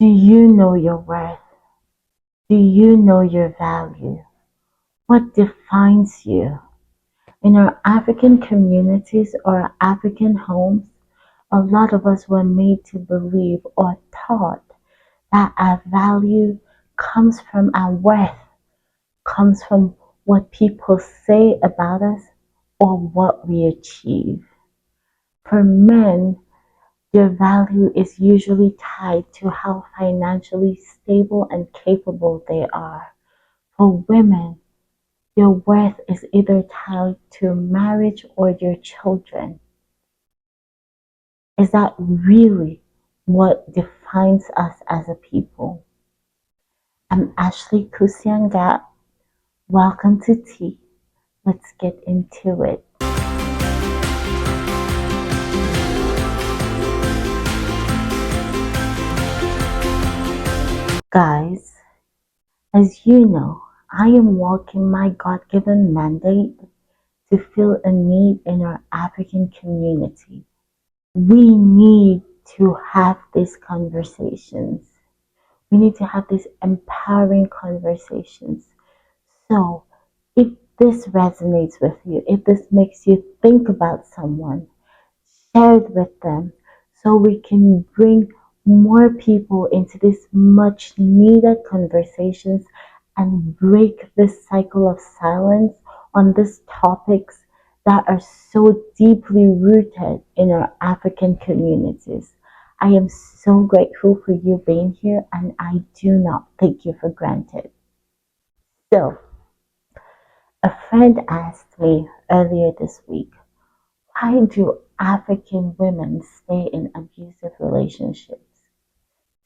Do you know your worth? Do you know your value? What defines you? In our African communities or African homes, a lot of us were made to believe or taught that our value comes from our worth, comes from what people say about us or what we achieve. For men, their value is usually tied to how financially stable and capable they are. For women, your worth is either tied to marriage or your children. Is that really what defines us as a people? I'm Ashley Kusianga. Welcome to Tea. Let's get into it. Guys, as you know, I am walking my God given mandate to fill a need in our African community. We need to have these conversations. We need to have these empowering conversations. So, if this resonates with you, if this makes you think about someone, share it with them so we can bring more people into these much needed conversations and break this cycle of silence on these topics that are so deeply rooted in our African communities. I am so grateful for you being here and I do not take you for granted. So, a friend asked me earlier this week, why do African women stay in abusive relationships?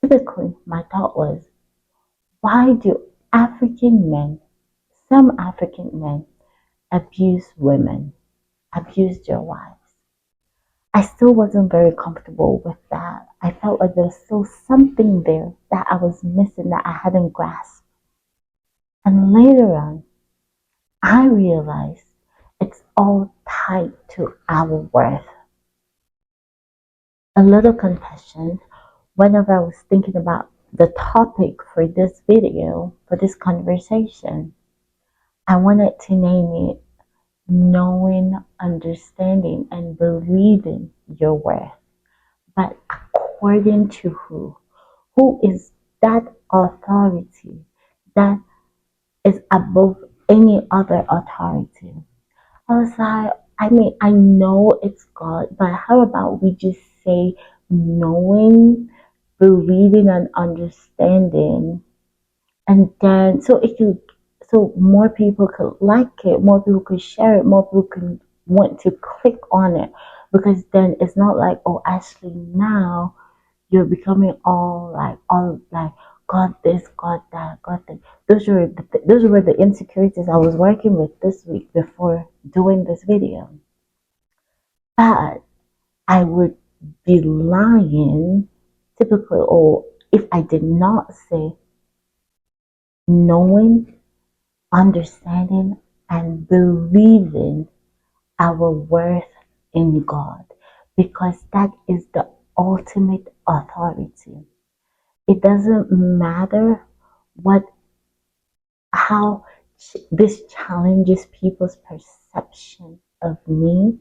Typically, my thought was, why do African men, some African men, abuse women, abuse their wives? I still wasn't very comfortable with that. I felt like there was still something there that I was missing that I hadn't grasped. And later on, I realized it's all tied to our worth. A little confession, whenever I was thinking about the topic for this video, for this conversation, I wanted to name it Knowing, Understanding, and Believing Your Worth. But according to who? Who is that authority that is above any other authority? I was like, I know it's God, but how about we just say knowing, believing, and understanding, and then so more people could like it, more people could share it, more people could want to click on it, because then it's not like, oh, Ashley, now you're becoming all like God this, God that, God that. Those were the insecurities I was working with this week before doing this video. But I would be lying typically, or if I did not say knowing, understanding, and believing our worth in God, because that is the ultimate authority. It doesn't matter what how this challenges people's perception of me.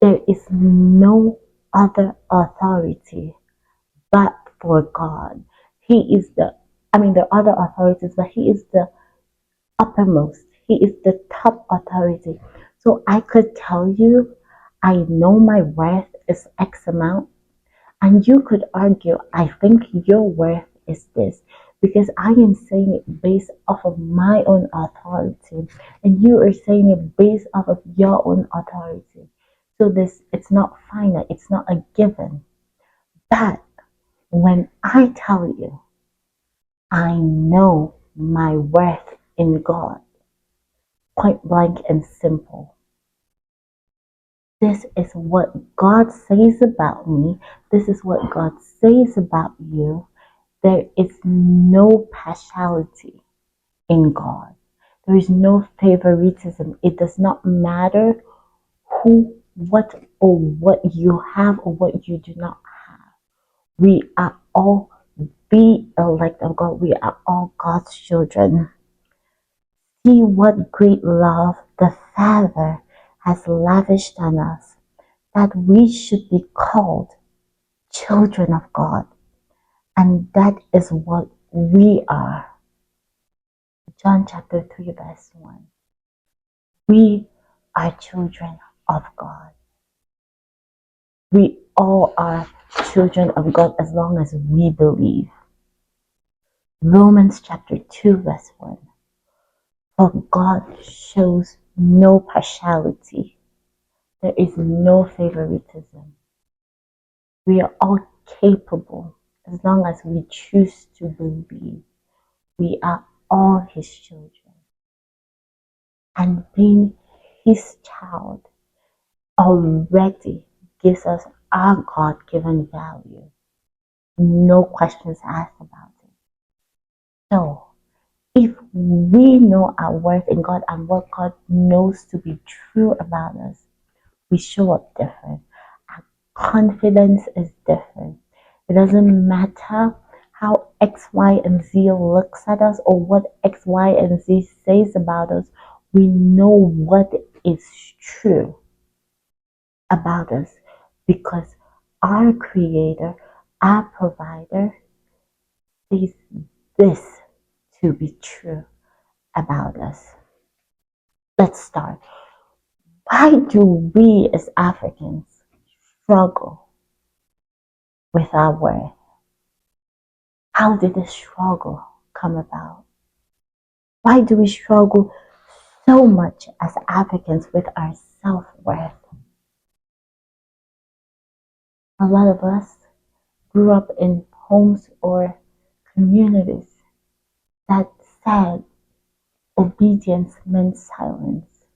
There is no other authority but for God. He is there are other authorities, but He is the uppermost. He is the top authority. So I could tell you, I know my worth is X amount. And you could argue, I think your worth is this, because I am saying it based off of my own authority, and you are saying it based off of your own authority. So it's not finite, it's not a given. But when I tell you, I know my worth in God, point blank and simple. This is what God says about me. This is what God says about you. There is no partiality in God. There is no favoritism. It does not matter who, what, or what you have or what you do not have. We are all the elect of God. We are all God's children. See what great love the Father has lavished on us, that we should be called children of God. And that is what we are. John chapter 3 verse 1. We are children of God. We all are children of God as long as we believe. Romans chapter 2 verse 1. For God shows no partiality. There is no favoritism. We are all capable as long as we choose to believe. We are all His children. And being His child already gives us our God-given value. No questions asked about it. So, if we know our worth in God and what God knows to be true about us, we show up different. Our confidence is different. It doesn't matter how X, Y, and Z looks at us or what X, Y, and Z says about us. We know what is true about us because our Creator, our Provider, says this to be true about us. Let's start. Why do we as Africans struggle with our worth? How did this struggle come about? Why do we struggle so much as Africans with our self-worth? A lot of us grew up in homes or communities that said obedience meant silence.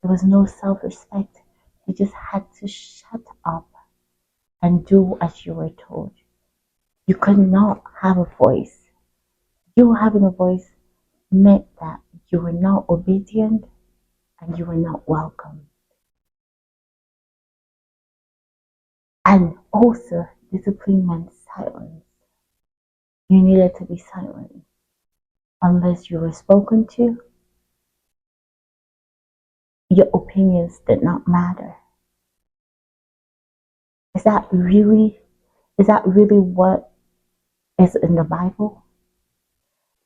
There was no self-respect. You just had to shut up and do as you were told. You could not have a voice. You having a voice meant that you were not obedient and you were not welcome. And also, discipline meant silence. You needed to be silent. Unless you were spoken to, your opinions did not matter. Is that really what is in the Bible?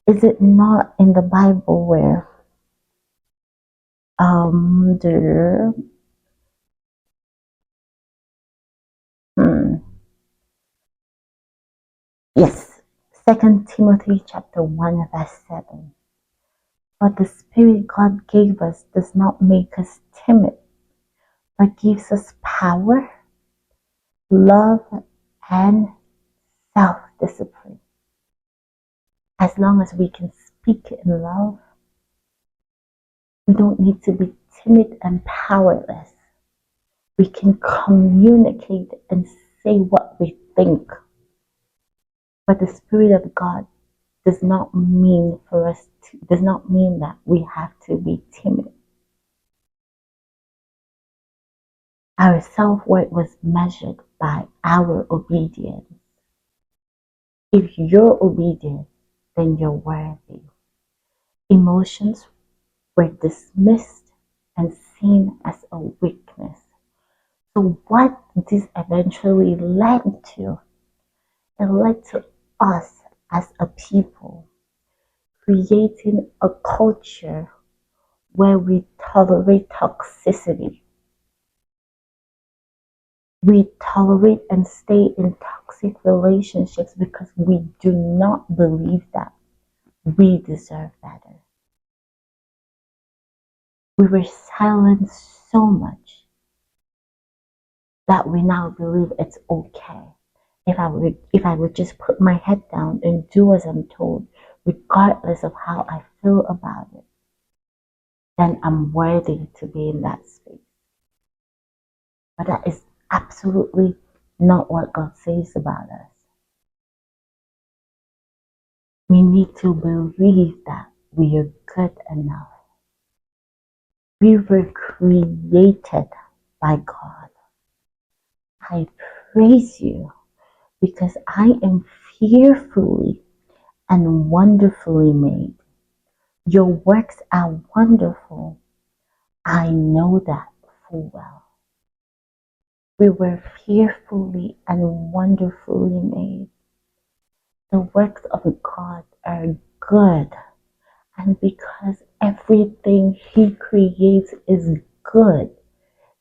Is it not in the Bible where the yes, 2 Timothy chapter 1 verse 7. But the Spirit God gave us does not make us timid, but gives us power, love, and self-discipline. As long as we can speak in love, we don't need to be timid and powerless. We can communicate and say what we think. But the Spirit of God does not mean that we have to be timid. Our self-worth was measured by our obedience. If you're obedient, then you're worthy. Emotions were dismissed and seen as a weakness. So what this eventually led to, it led to us as a people creating a culture where we tolerate toxicity. We tolerate and stay in toxic relationships because we do not believe that we deserve better. We were silenced so much that we now believe it's okay. If I would just put my head down and do as I'm told, regardless of how I feel about it, then I'm worthy to be in that space. But that is absolutely not what God says about us. We need to believe that we are good enough. We were created by God. I praise you because I am fearfully and wonderfully made. Your works are wonderful. I know that full well. We were fearfully and wonderfully made. The works of God are good. And because everything He creates is good,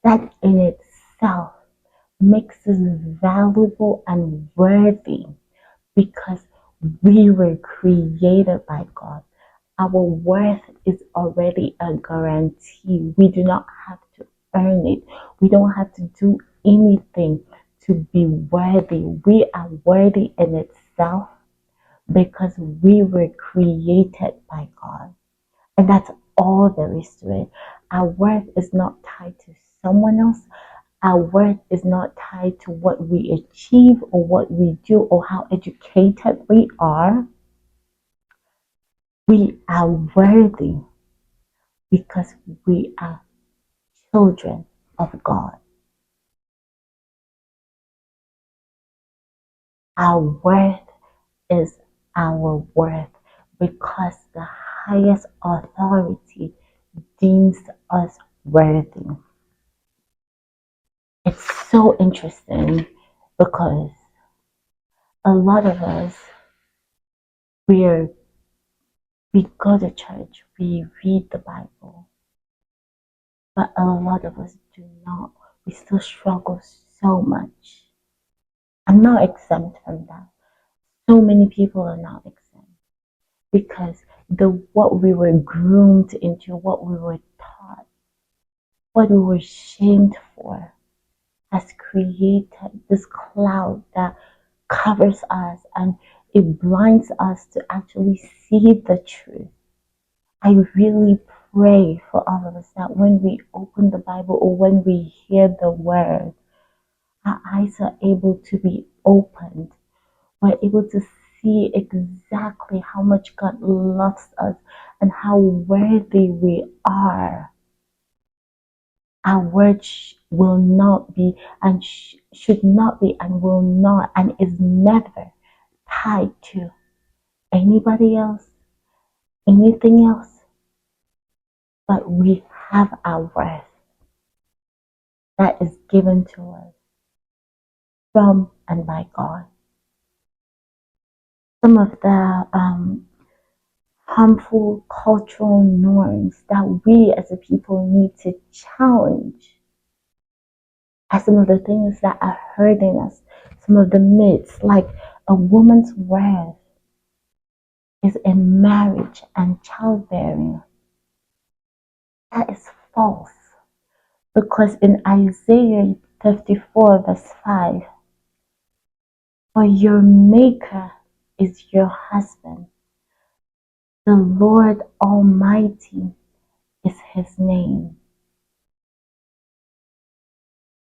that in itself makes us valuable and worthy because we were created by God. Our worth is already a guarantee. We do not have to earn it. We don't have to do anything to be worthy. We are worthy in itself because we were created by God. And that's all there is to it. Our worth is not tied to someone else. Our worth is not tied to what we achieve or what we do or how educated we are. We are worthy because we are children of God. Our worth is our worth because the highest authority deems us worthy. It's so interesting because a lot of us, we're we go to church, we read the Bible, but a lot of us do not. We still struggle so much. I'm not exempt from that. So many people are not exempt because the what we were groomed into, what we were taught, what we were shamed for, has created this cloud that covers us and it blinds us to actually see the truth. I really pray for all of us that when we open the Bible or when we hear the word, our eyes are able to be opened. We're able to see exactly how much God loves us and how worthy we are. Our word will not be and should not be and will not and is never tied to anybody else, anything else, but we have our worth that is given to us from and by God. Some of the harmful cultural norms that we as a people need to challenge are some of the things that are hurting us. Some of the myths, like a woman's worth is in marriage and childbearing. That is false because in Isaiah 54, verse 5, for your maker is your husband, the Lord Almighty is his name.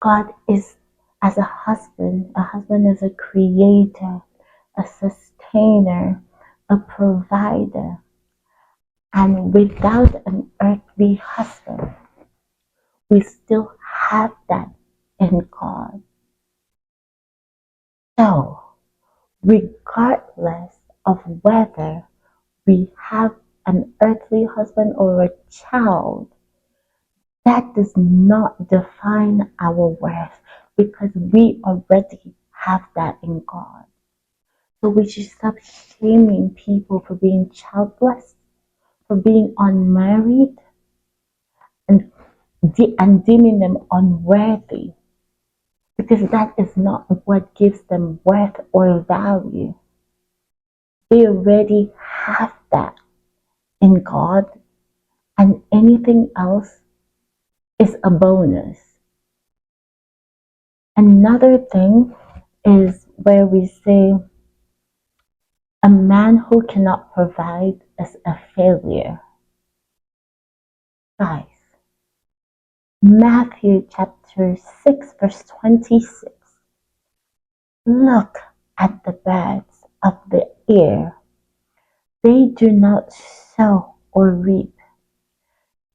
God is as a husband is a creator, a sustainer, a provider. And without an earthly husband, we still have that in God. So, regardless of whether we have an earthly husband or a child, that does not define our worth because we already have that in God. So we should stop shaming people for being childless, for being unmarried, and, and deeming them unworthy because that is not what gives them worth or value. They already have that in God, and anything else is a bonus. Another thing is where we say a man who cannot provide is a failure. Guys, Mathew chapter 6, verse 26. Look at the birds of the air. They do not sow or reap,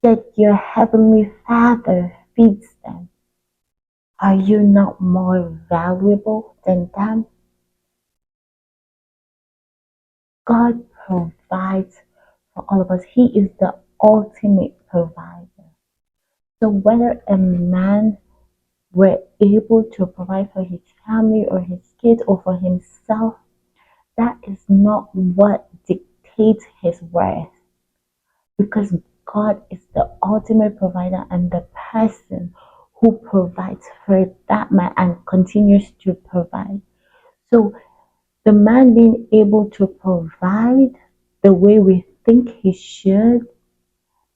yet your heavenly Father feeds them. Are you not more valuable than them? God provides for all of us. He is the ultimate provider. So whether a man were able to provide for his family or his kids or for himself, that is not what dictates his worth, because God is the ultimate provider and the person who provides for that man and continues to provide. So the man being able to provide the way we think he should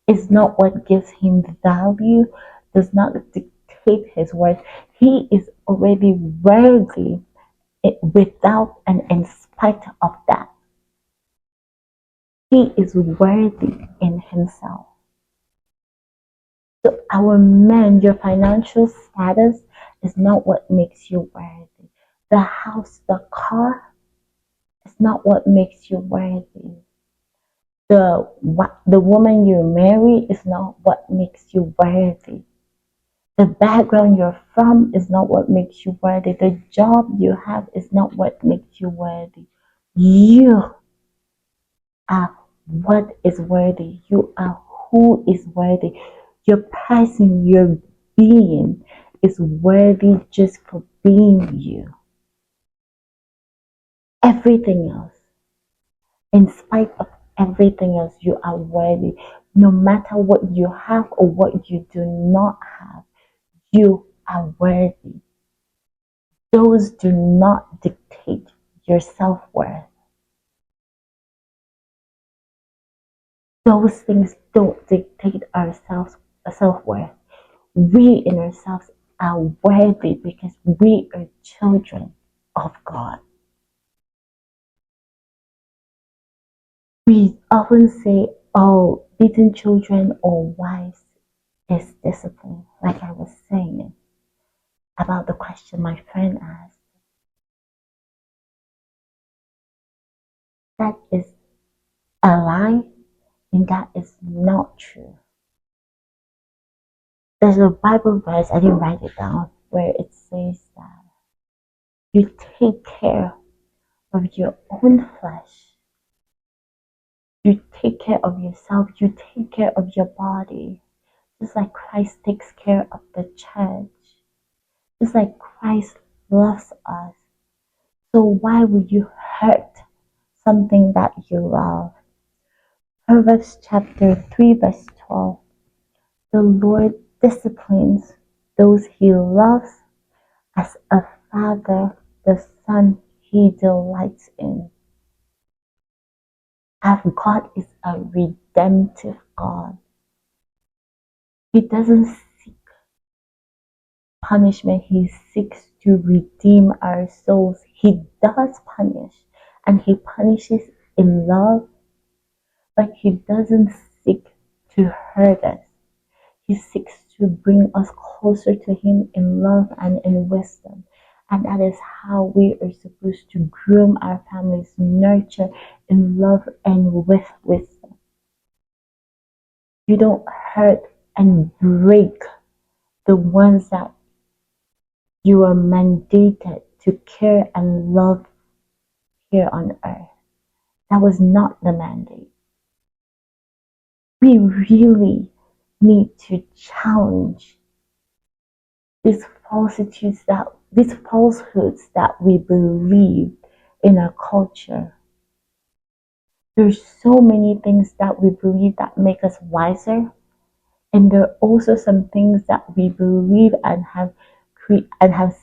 is not what gives him value, does not dictate his worth. He is already worthy without and in spite of that. He is worthy in himself. So our men, your financial status is not what makes you worthy. The house, the car is not what makes you worthy. The woman you marry is not what makes you worthy. The background you're from is not what makes you worthy. The job you have is not what makes you worthy. You are what is worthy. You are who is worthy. Your person, your being is worthy just for being you. Everything else, in spite of everything else, you are worthy. No matter what you have or what you do not have, you are worthy. Those do not dictate your self-worth. Those things don't dictate our self-worth. We in ourselves are worthy because we are children of God. We often say, oh, beating children or wives is discipline, like I was saying about the question my friend asked. That is a lie, and that is not true. There's a Bible verse, I didn't write it down, where it says that you take care of your own flesh, you take care of yourself, you take care of your body, just like Christ takes care of the church, just like Christ loves us. So why would you hurt something that you love? Proverbs chapter 3 verse 12. The Lord disciplines those he loves as a father the son he delights in. Our God is a redemptive God. He doesn't seek punishment, he seeks to redeem our souls. He does punish, and he punishes in love, but he doesn't seek to hurt us. He seeks to bring us closer to him in love and in wisdom. And that is how we are supposed to groom our families, nurture in love and with wisdom. You don't hurt and break the ones that you are mandated to care and love here on earth. That was not the mandate. We really need to challenge these these falsehoods that we believe in our culture. There's so many things that we believe that make us wiser, and there are also some things that we believe and have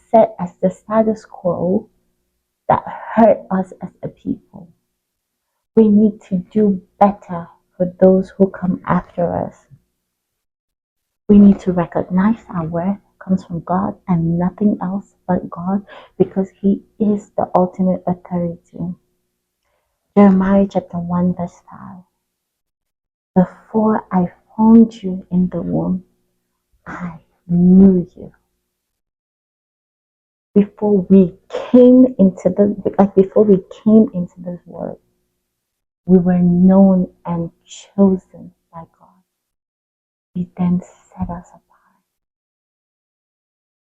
set as the status quo that hurt us as a people. We need to do better for those who come after us. We need to recognize our worth comes from God and nothing else but God, because he is the ultimate authority. Jeremiah chapter 1 verse 5. Before I formed you in the womb, I knew you. Before we came into this world, we were known and chosen by God. He then set us apart.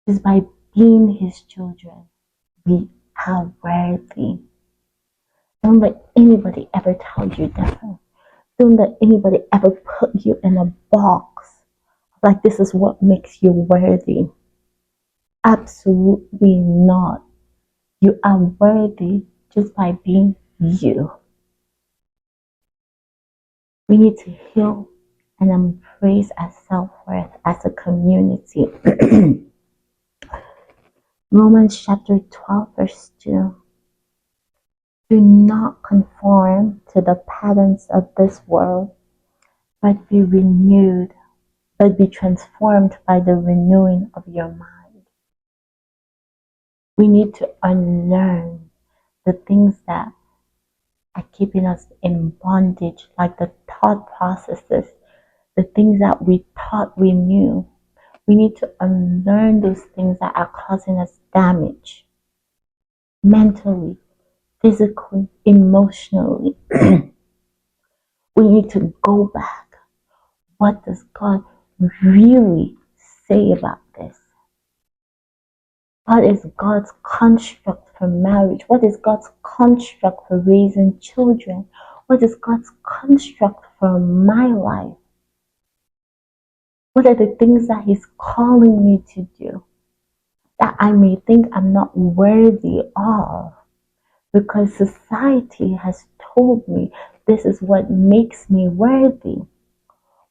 Just by being his children, we are worthy. Don't let anybody ever tell you different. Don't let anybody ever put you in a box like this is what makes you worthy. Absolutely not. You are worthy just by being you. We need to heal and embrace our self-worth as a community. Romans chapter 12 verse 2. Do not conform to the patterns of this world, but be transformed by the renewing of your mind. We need to unlearn the things that are keeping us in bondage, like the thought processes, the things that we thought we knew. We need to unlearn those things that are causing us damage mentally, physically, emotionally. We need to go back. What does God really say about this? What is God's construct for marriage? What is God's construct for raising children? What is God's construct for my life? What are the things that He's calling me to do that I may think I'm not worthy of? Because society has told me this is what makes me worthy.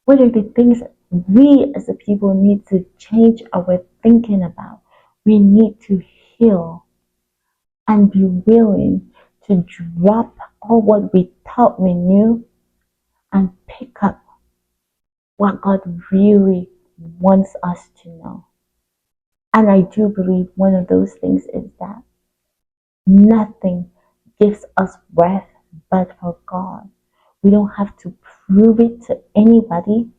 What are the things we as a people need to change our thinking about? We need to heal and be willing to drop all what we thought we knew and pick up what God really wants us to know. And I do believe one of those things is that nothing gives us worth but for God. We don't have to prove it to anybody.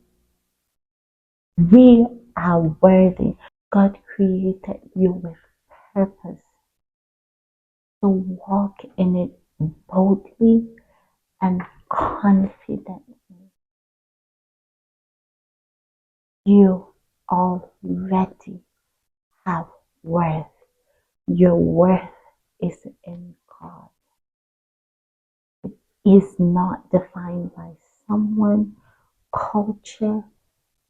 We are worthy. God created you with purpose. So walk in it boldly and confidently. You already have worth. Your worth is in God. It is not defined by someone, culture,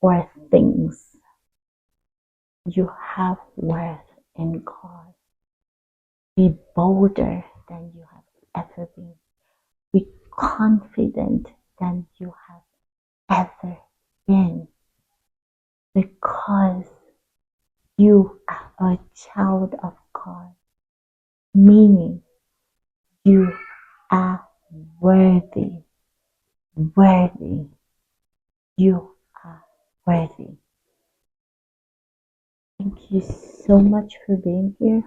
or things. You have worth in God. Be bolder than you have ever been. Be confident than you have ever been. Because you are a child of God. Meaning you are worthy. Worthy. You are worthy. Thank you so much for being here.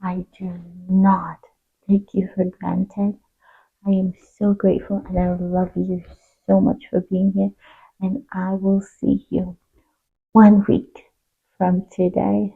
I do not take you for granted. I am so grateful and I love you so much for being here. And I will see you 1 week from today.